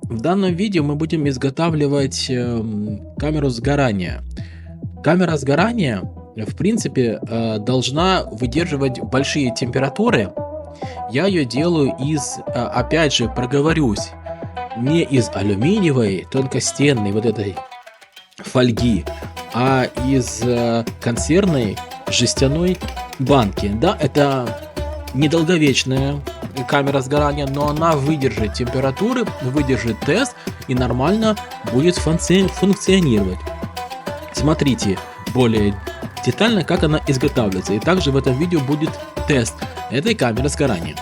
В данном видео мы будем изготавливать камеру сгорания. Камера сгорания, в принципе, должна выдерживать большие температуры. Я ее делаю из, опять же, проговорюсь, не из алюминиевой тонкостенной вот этой фольги, а из консервной жестяной банки. Да, это недолговечная камера сгорания, но она выдержит температуры, выдержит тест и нормально будет функционировать. Смотрите более детально, как она изготавливается. И также в этом видео будет тест этой камеры сгорания.